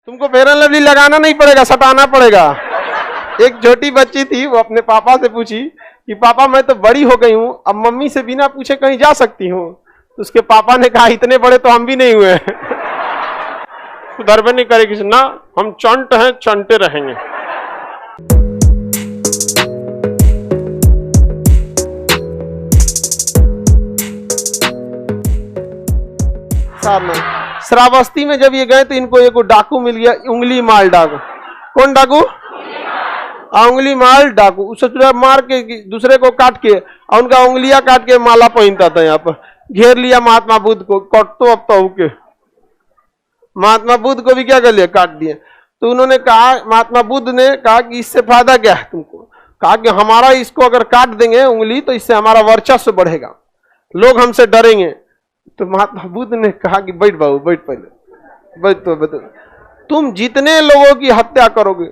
तुमको fair and lovely लगाना नहीं पड़ेगा, सटाना पड़ेगा। एक छोटी बच्ची थी, वो अपने पापा से पूछी कि पापा मैं तो बड़ी हो गई हूं, अब मम्मी से बिना पूछे कहीं जा सकती हूँ? तो उसके पापा ने कहा इतने बड़े तो हम भी नहीं हुए। सुधर भी नहीं करेगी ना, हम चंट हैं, चंटे रहेंगे। श्रावस्ती में जब ये गए तो इनको एक डाकू मिल गया, उंगली माल डाकू। कौन डाकू? उंगली माल डाकू। उसे मार के दूसरे को काट के और उनका उंगलियां काट के माला पहनता था। यहाँ पर घेर लिया महात्मा बुद्ध को, कटतो अब तो के महात्मा बुद्ध को भी क्या कर लिया, काट दिया। तो उन्होंने कहा, महात्मा बुद्ध ने कहा कि इससे फायदा क्या है तुमको? कहा कि हमारा इसको अगर काट देंगे उंगली तो इससे हमारा वर्चस्व बढ़ेगा, लोग हमसे डरेंगे। तो महात्मा बुद्ध ने कहा कि बैठ बाबू, बैठ, पहले बैठ। तो तुम जितने लोगों की हत्या करोगे,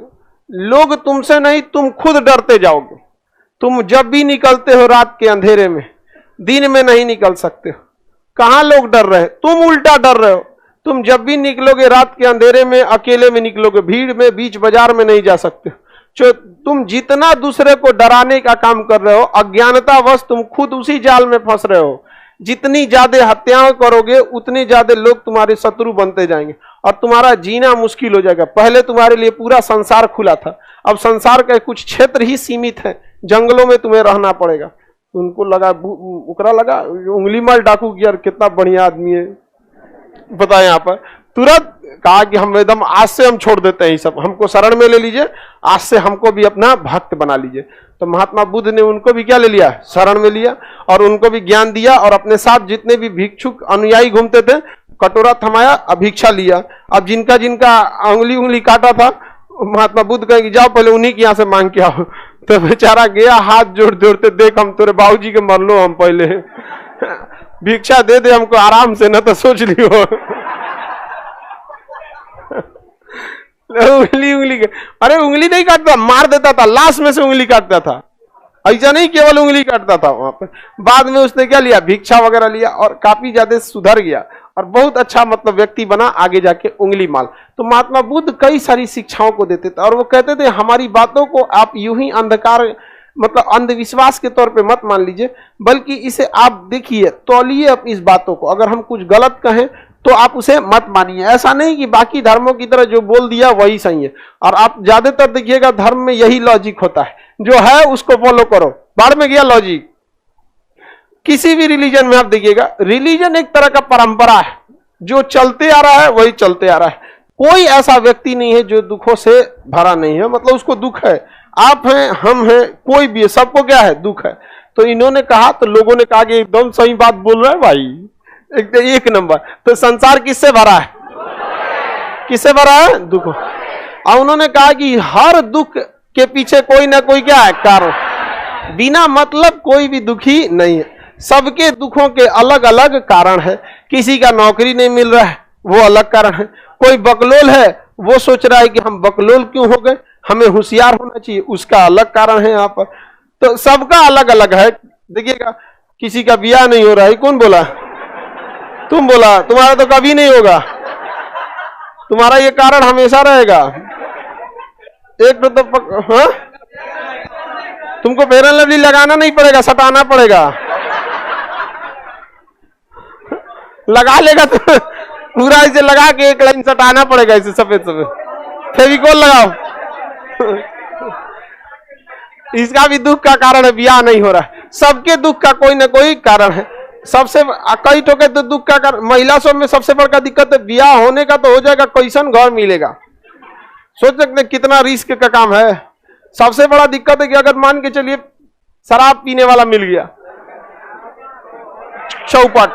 लोग तुमसे नहीं, तुम खुद डरते जाओगे। तुम जब भी निकलते हो रात के अंधेरे में, दिन में नहीं निकल सकते हो। कहां लोग डर रहे, तुम उल्टा डर रहे हो। तुम जब भी निकलोगे रात के अंधेरे में, अकेले में निकलोगे, भीड़ में, बीच बाजार में नहीं जा सकते। जो तुम जितना दूसरे को डराने का काम कर रहे हो, अज्ञानतावश तुम खुद उसी जाल में फंस रहे हो। जितनी ज्यादा हत्याएं करोगे उतने ज्यादा लोग तुम्हारे शत्रु बनते जाएंगे और तुम्हारा जीना मुश्किल हो जाएगा। पहले तुम्हारे लिए पूरा संसार खुला था, अब संसार का कुछ क्षेत्र ही सीमित है, जंगलों में तुम्हें रहना पड़ेगा। उनको लगा, उकरा लगा उंगली माल डाकू की, यार कितना बढ़िया आदमी है पता है। यहाँ पर तुरंत कहा कि हम एकदम आज से हम छोड़ देते हैं ये सब, हमको शरण में ले लीजिए, आज से हमको भी अपना भक्त बना लीजिए। तो महात्मा बुद्ध ने उनको भी क्या ले लिया, शरण में लिया और उनको भी ज्ञान दिया। और अपने साथ जितने भी भिक्षुक अनुयायी घूमते थे, कटोरा थमाया, अभिक्षा लिया। अब जिनका जिनका उंगली काटा था, महात्मा बुद्ध कहेंगे जाओ पहले उन्हीं के यहाँ से मांग के आओ। तो बेचारा गया हाथ जोड़ जोड़ते, देख हम तेरे बाबूजी के मर लो, हम पहले भिक्षा दे दे हमको आराम से, न तो सोच लियो। उंगली अरे उंगली नहीं काटता, मार देता था, लाश में से उंगली काटता था। ऐसा नहीं केवल उंगली काटता था वहां पे। बाद में उसने क्या लिया, भिक्षा वगैरह लिया और काफी ज्यादा सुधर गया और बहुत अच्छा मतलब व्यक्ति बना आगे जाके, उंगली माल। तो महात्मा बुद्ध कई सारी शिक्षाओं को देते थे और वो कहते थे हमारी बातों को आप यूं ही अंधकार मतलब अंधविश्वास के तौर पे मत मान लीजिए, बल्कि इसे आप देखिए, तौलिए आप इस बातों को। अगर हम कुछ गलत कहें तो आप उसे मत मानिए। ऐसा नहीं कि बाकी धर्मों की तरह जो बोल दिया वही सही है। और आप ज्यादातर देखिएगा धर्म में यही लॉजिक होता है, जो है उसको फॉलो करो, बाढ़ में गया लॉजिक। किसी भी रिलीजन में आप देखिएगा, रिलीजन एक तरह का परंपरा है, जो चलते आ रहा है वही चलते आ रहा है। कोई ऐसा व्यक्ति नहीं है जो दुखों से भरा नहीं है, मतलब उसको दुख है। आप हैं, हम हैं, कोई भी है, सबको क्या है, दुख है। तो इन्होंने कहा, तो लोगों ने कहा कि एकदम सही बात बोल रहा है भाई, एक नंबर। तो संसार किससे भरा है, किससे भरा है, दुख। और उन्होंने कहा कि हर दुख के पीछे कोई ना कोई क्या है, कारण। बिना मतलब कोई भी दुखी नहीं है, सबके दुखों के अलग अलग कारण है। किसी का नौकरी नहीं मिल रहा है, वो अलग कारण है। कोई बकलोल है, वो सोच रहा है कि हम बकलोल क्यों हो गए, हमें होशियार होना चाहिए, उसका अलग कारण है यहाँ पर। तो सबका अलग अलग है। देखिएगा, किसी का ब्याह नहीं हो रहा है, कौन बोला, तुम बोला, तुम्हारा तो कभी नहीं होगा, तुम्हारा ये कारण हमेशा रहेगा। एक तो हाँ? तुमको फेयर एंड लवली लगाना नहीं पड़ेगा, सटाना पड़ेगा। लगा लेगा तो पूरा इसे लगा के एक लाइन सटाना पड़ेगा, इसे सफेद सफेद फेविकोल लगाओ। इसका भी दुख का कारण है, ब्याह नहीं हो रहा है। सबके दुख का कोई ना कोई कारण है। सबसे कई ठोके तो दुख का कारण, महिला सब में सबसे बड़ा दिक्कत है, ब्याह होने का तो हो जाएगा, कैसन घर मिलेगा। सोच सकते कितना रिस्क का काम है। सबसे बड़ा दिक्कत है कि अगर मान के चलिए शराब पीने वाला मिल गया, चौपट,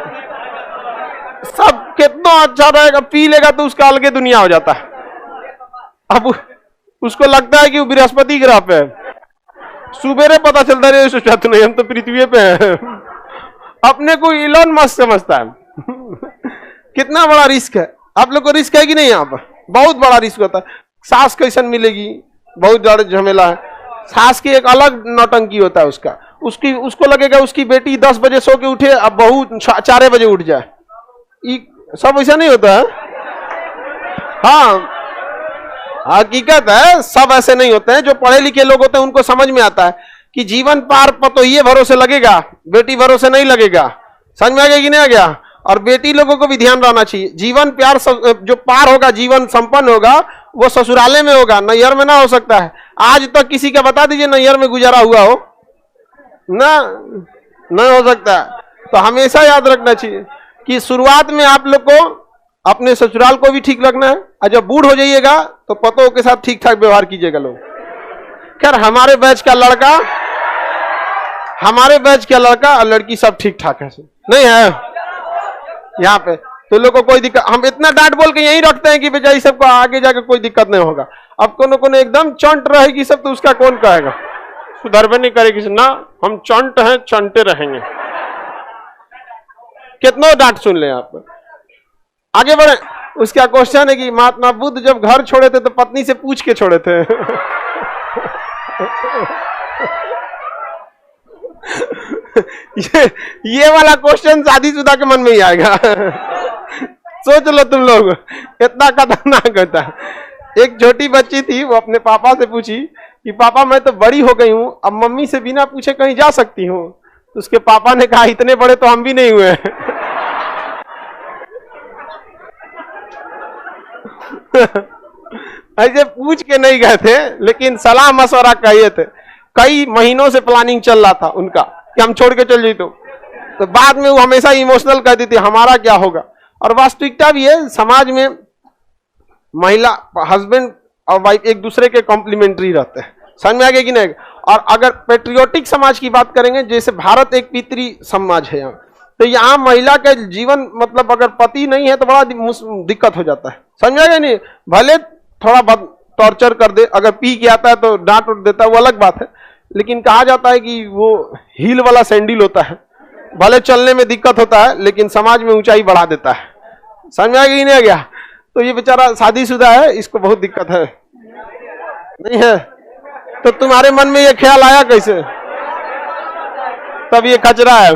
सब कितना अच्छा रहेगा, पी लेगा तो उसका अलगे दुनिया हो जाता है। अब उसको लगता है कि वो बृहस्पति ग्रह पे है, सुबेरे पता चलता है सोचा नहीं, हम तो पृथ्वी पे हैं। अपने को इलॉन मस्क समझता है। कितना बड़ा रिस्क है। आप लोग को रिस्क है कि नहीं, यहाँ पर बहुत बड़ा रिस्क होता है। सास कैसन मिलेगी, बहुत ज्यादा झमेला है। सास की एक अलग नौटंकी होता है उसको लगेगा उसकी बेटी 10 बजे सो के उठे, अब बहू 4 बजे उठ जाए। सब ऐसा नहीं होता है। हाँ, हकीकत है, सब ऐसे नहीं होते हैं। जो पढ़े लिखे लोग होते हैं उनको समझ में आता है कि जीवन पार पतोहिए भरोसे लगेगा, बेटी भरोसे नहीं लगेगा। समझ में आ गया कि नहीं आ गया? और बेटी लोगों को भी ध्यान रहना चाहिए, जीवन प्यार जो पार होगा, जीवन संपन्न होगा, वो ससुराले में होगा, नैहर में ना हो सकता है। आज तक किसी का बता दीजिए नैहर में गुजारा हुआ हो ना, नहीं हो सकता है। तो हमेशा याद रखना चाहिए कि शुरुआत में आप लोग को अपने ससुराल को भी ठीक रखना है, और जब बूढ़ हो जाइएगा तो पतों के साथ ठीक ठाक व्यवहार कीजिएगा लोग। खैर हमारे बैच का लड़का और लड़की सब ठीक ठाक है, नहीं है यहाँ पे, तो लोग को कोई दिक्कत, हम इतना डांट बोल के यही रखते हैं कि बेचारी सबको आगे जाकर कोई दिक्कत नहीं होगा। अब कोनो एकदम चंट रहेगी सब, तो उसका कौन कहेगा, सुधरबे नहीं करेगी ना, हम चंट हैं, चंटे रहेंगे। कितना डांट सुन ले आप। आगे बढ़े। उसका क्वेश्चन है कि महात्मा बुद्ध जब घर छोड़े थे तो पत्नी से पूछ के छोड़े थे। ये वाला क्वेश्चन शादीशुदा के मन में ही आएगा। सोच लो तुम लोग, इतना खतरनाक होता है। एक छोटी बच्ची थी, वो अपने पापा से पूछी कि पापा मैं तो बड़ी हो गई हूं, अब मम्मी से बिना पूछे कहीं जा सकती हूँ? तो उसके पापा ने कहा इतने बड़े तो हम भी नहीं हुए। ऐसे पूछ के नहीं गए थे, लेकिन सलाह मशवरा किए थे। कई महीनों से प्लानिंग चल रहा था उनका कि हम छोड़ के चल जाए, तो बाद में वो हमेशा इमोशनल कहती थी हमारा क्या होगा। और वास्तविकता भी है, समाज में महिला हस्बैंड और वाइफ एक दूसरे के कॉम्प्लीमेंट्री रहते हैं। समझ में आ गया कि नहीं? और अगर पेट्रियोटिक समाज की बात करेंगे, जैसे भारत एक पितृ समाज है यहाँ, तो यहाँ महिला के जीवन मतलब अगर पति नहीं है तो बड़ा दिक्कत हो जाता है। समझ में आ गया नहीं? भले थोड़ा टॉर्चर कर दे, अगर पी के आता है तो डांट उठ देता है, वो अलग बात है, लेकिन कहा जाता है कि वो हील वाला सैंडल होता है, भले चलने में दिक्कत होता है लेकिन समाज में ऊंचाई बढ़ा देता है। समझ में आ गया कि नहीं आ गया? तो ये बेचारा शादीशुदा है, इसको बहुत दिक्कत है, नहीं है? तो तुम्हारे मन में ये ख्याल आया कैसे? तब ये कचरा है।